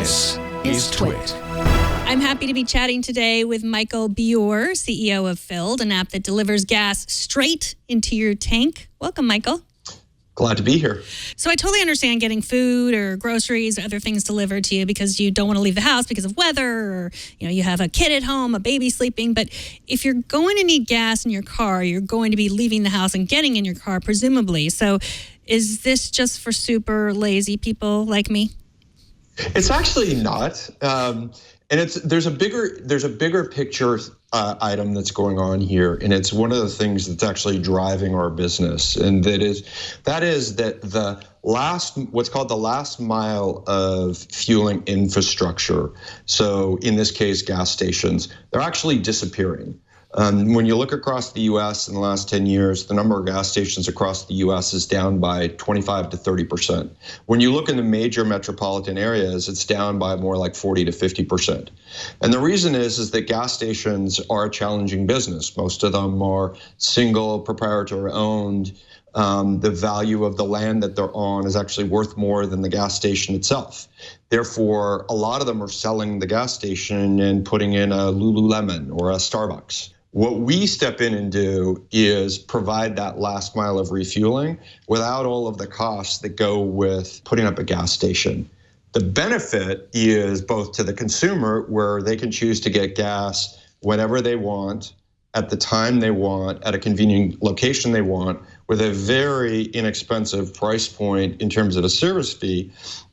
This is TWiT. I'm happy to be chatting today with Michael Bior, CEO of Filled, an app that delivers gas straight into your tank. Welcome, Michael. Glad to be here. So I totally understand getting food or groceries or other things delivered to you because you don't want to leave the house because of weather, or you have a kid at home, a baby sleeping. But if you're going to need gas in your car, you're going to be leaving the house and getting in your car, presumably. So is this just for super lazy people like me? It's actually not, and there's a bigger picture item that's going on here, and it's one of the things that's actually driving our business, and that is that the what's called the last mile of fueling infrastructure. So in this case, gas stations, they're actually disappearing. When you look across the U.S. in the last 10 years, the number of gas stations across the U.S. is down by 25 to 30%. When you look in the major metropolitan areas, it's down by more like 40 to 50%. And the reason is that gas stations are a challenging business. Most of them are single proprietor owned. The value of the land that they're on is actually worth more than the gas station itself. Therefore, a lot of them are selling the gas station and putting in a Lululemon or a Starbucks. What we step in and do is provide that last mile of refueling without all of the costs that go with putting up a gas station. The benefit is both to the consumer, where they can choose to get gas whenever they want, at the time they want, at a convenient location they want, with a very inexpensive price point in terms of a service fee,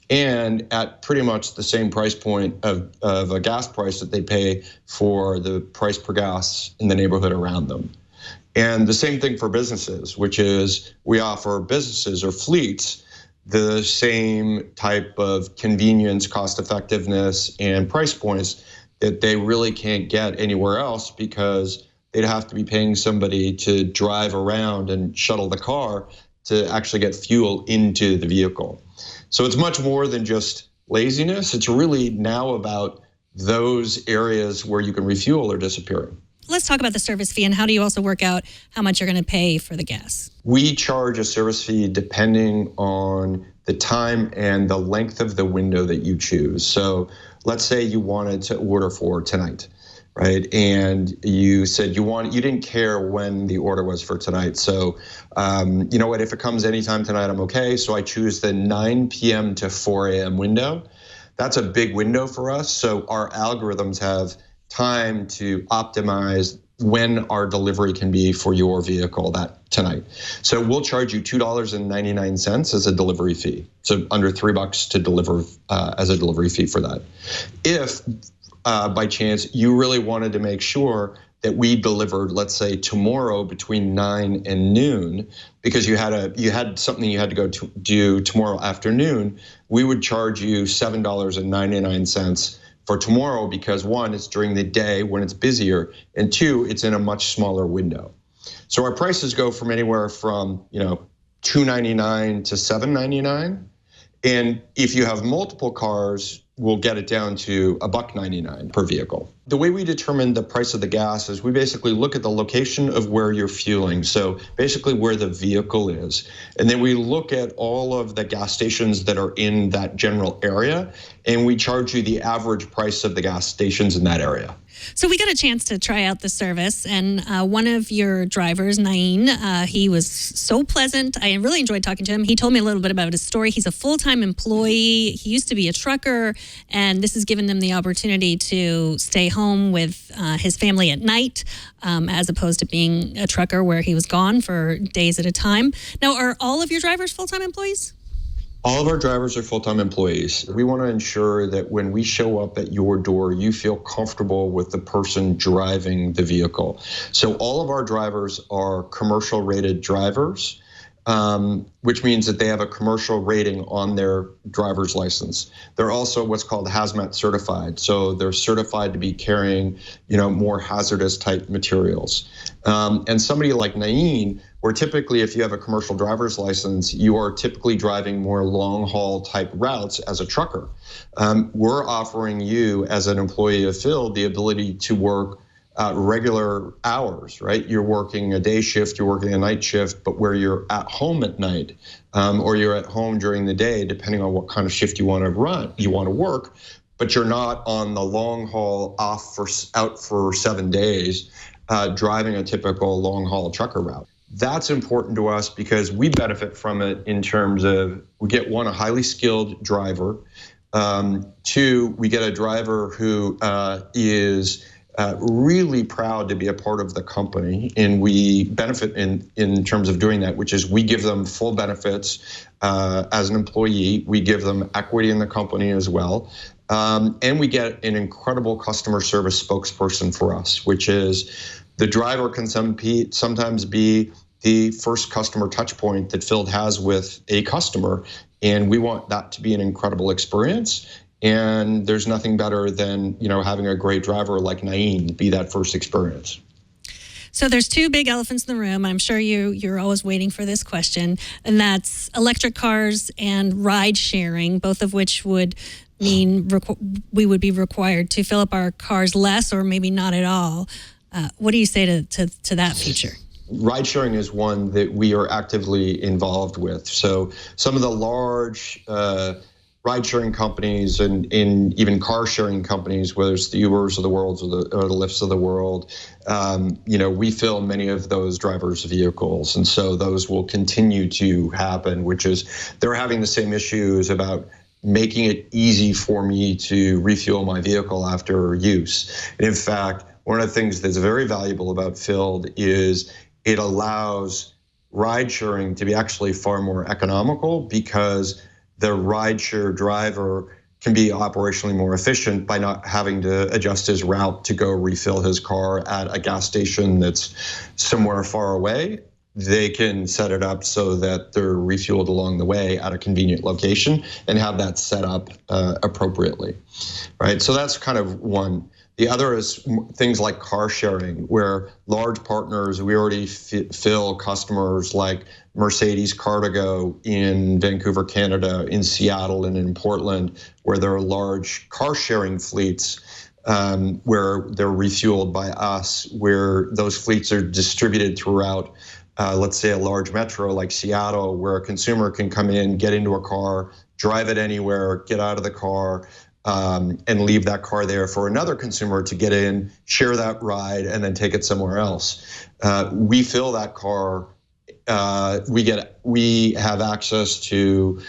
and at pretty much the same price point of a gas price that they pay for the price per gas in the neighborhood around them. And the same thing for businesses, which is we offer businesses or fleets the same type of convenience, cost effectiveness, and price points that they really can't get anywhere else, because they'd have to be paying somebody to drive around and shuttle the car to actually get fuel into the vehicle. So it's much more than just laziness. It's really now about those areas where you can refuel are disappearing. Let's talk about the service fee, and how do you also work out how much you're going to pay for the gas? We charge a service fee depending on the time and the length of the window that you choose. So let's say you wanted to order for tonight, right? And you said you didn't care when the order was for tonight. So you know what, if it comes anytime tonight, I'm okay. So I choose the 9 p.m. to 4 a.m. window. That's a big window for us. So our algorithms have time to optimize when our delivery can be for your vehicle that tonight. So we'll charge you $2.99 as a delivery fee. So under $3 to deliver as a delivery fee for that. If by chance you really wanted to make sure that we delivered, let's say tomorrow between 9 and noon, because you had something you had to go to do tomorrow afternoon, we would charge you $7.99 for tomorrow, because one, it's during the day when it's busier, and two, it's in a much smaller window. So our prices go from anywhere from $2.99 to $7.99, and if you have multiple cars, we'll get it down to $1.99 per vehicle. The way we determine the price of the gas is we basically look at the location of where you're fueling, so basically where the vehicle is. And then we look at all of the gas stations that are in that general area, and we charge you the average price of the gas stations in that area. So we got a chance to try out the service, and one of your drivers, Nain, he was so pleasant. I really enjoyed talking to him. He told me a little bit about his story. He's a full-time employee. He used to be a trucker, and this has given him the opportunity to stay home with his family at night, as opposed to being a trucker where he was gone for days at a time. Now, are all of your drivers full-time employees? All of our drivers are full-time employees. We want to ensure that when we show up at your door, you feel comfortable with the person driving the vehicle. So all of our drivers are commercial rated drivers, which means that they have a commercial rating on their driver's license. They're also what's called hazmat certified. So they're certified to be carrying, more hazardous type materials. And somebody like Nain, where typically if you have a commercial driver's license, you are typically driving more long haul type routes as a trucker. We're offering you as an employee of Filled the ability to work regular hours, right? You're working a day shift, you're working a night shift, but where you're at home at night, or you're at home during the day, depending on what kind of shift you want to work, but you're not on the long haul out for 7 days, driving a typical long haul trucker route. That's important to us because we benefit from it in terms of we get, one, a highly skilled driver. Two, we get a driver who is really proud to be a part of the company, and we benefit in terms of doing that, which is we give them full benefits as an employee. We give them equity in the company as well. And we get an incredible customer service spokesperson for us, which is the driver can sometimes be the first customer touch point that Field has with a customer. And we want that to be an incredible experience. And there's nothing better than, having a great driver like Naeem be that first experience. So there's two big elephants in the room. I'm sure you're always waiting for this question, and that's electric cars and ride sharing, both of which would mean we would be required to fill up our cars less or maybe not at all. What do you say to that future? Ride sharing is one that we are actively involved with. So some of the large ride sharing companies and even car sharing companies, whether it's the Ubers of the world or the Lyfts of the world, we fill many of those drivers' vehicles. And so those will continue to happen, which is they're having the same issues about making it easy for me to refuel my vehicle after use. And in fact, one of the things that's very valuable about Field is it allows ride sharing to be actually far more economical because the rideshare driver can be operationally more efficient by not having to adjust his route to go refill his car at a gas station that's somewhere far away. They can set it up so that they're refueled along the way at a convenient location and have that set up appropriately, right? So that's kind of one. The other is things like car sharing, where large partners, we already fill customers like Mercedes Car2Go in Vancouver, Canada, in Seattle, and in Portland, where there are large car sharing fleets where they're refueled by us, where those fleets are distributed throughout, let's say, a large metro like Seattle, where a consumer can come in, get into a car, drive it anywhere, get out of the car, and leave that car there for another consumer to get in, share that ride, and then take it somewhere else. We fill that car. We have access to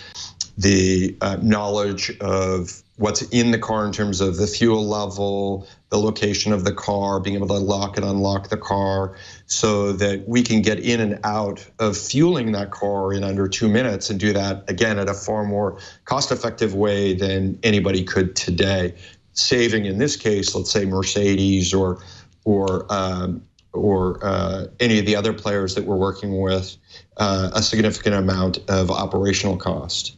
the knowledge of what's in the car in terms of the fuel level, the location of the car, being able to lock and unlock the car so that we can get in and out of fueling that car in under 2 minutes and do that, again, at a far more cost-effective way than anybody could today, saving, in this case, let's say Mercedes or any of the other players that we're working with, a significant amount of operational cost.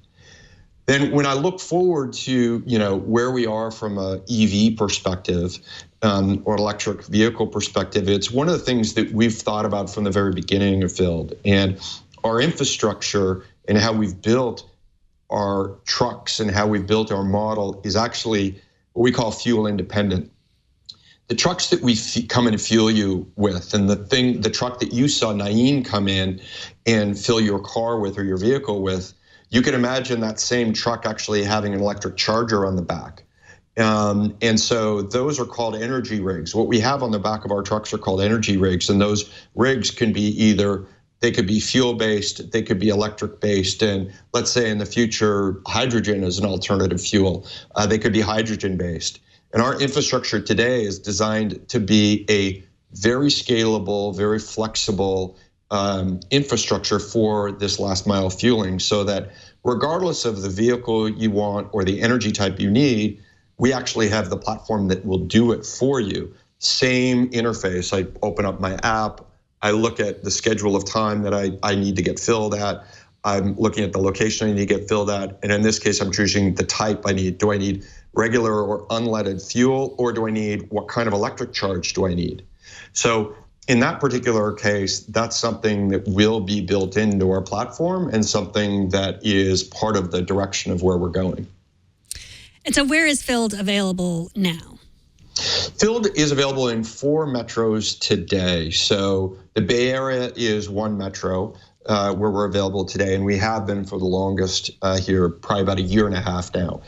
Then when I look forward to where we are from a EV perspective or electric vehicle perspective, it's one of the things that we've thought about from the very beginning of Field. And our infrastructure and how we've built our trucks and how we've built our model is actually what we call fuel independent. The trucks that we come and fuel you with, and the truck that you saw Naeem come in and fill your car with or your vehicle with, you can imagine that same truck actually having an electric charger on the back. And so those are called energy rigs. What we have on the back of our trucks are called energy rigs, and those rigs can be they could be fuel-based, they could be electric-based, and let's say in the future, hydrogen is an alternative fuel. They could be hydrogen-based. And our infrastructure today is designed to be a very scalable, very flexible infrastructure for this last mile fueling, so that regardless of the vehicle you want or the energy type you need, we actually have the platform that will do it for you. Same interface. I open up my app, I look at the schedule of time that I need to get filled at. I'm looking at the location I need to get filled at. And in this case, I'm choosing the type I need. Do I need regular or unleaded fuel, or do I need, what kind of electric charge do I need? So in that particular case, that's something that will be built into our platform and something that is part of the direction of where we're going. And so where is Field available now? Filled is available in 4 metros today. So the Bay Area is one metro where we're available today, and we have been for the longest here, probably about a year and a half now.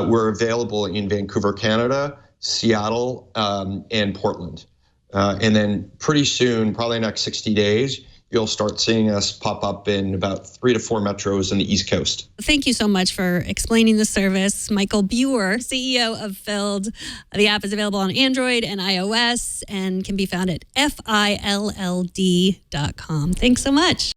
We're available in Vancouver, Canada, Seattle, and Portland. And then pretty soon, probably next 60 days, you'll start seeing us pop up in about 3 to 4 metros on the East Coast. Thank you so much for explaining the service. Michael Buer, CEO of Filled. The app is available on Android and iOS and can be found at FILLD.com. Thanks so much.